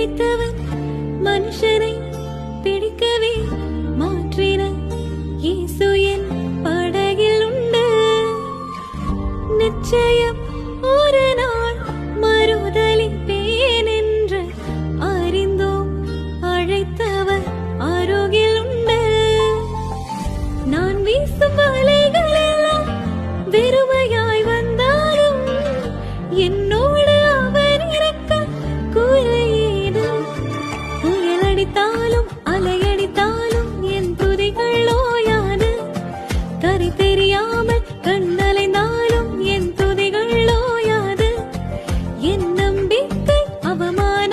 பிடித்தவன் மனுஷனை பிடிக்கவே மாற்றின இயேசு என் படகில் உண்டு. நிச்சயம் ஒரு நாள் மறுதலிப்பேன் என்று அறிந்தோம் அழைத்தவர் அருகில் உண்டு. நான் வீசும் வலைகள் எல்லாம் வெறுமையாய் வந்தாலும் என்னோடு அவர் இருக்க குறையேது. புயலடித்தாலும் அலையடித்தாலும் என் துதிகள் ஓயாது. கரை தெரியாமல் கண்ணலைந்தாலும் என் துதிகள் ஓயாது. என் நம்பிக்கை அவமான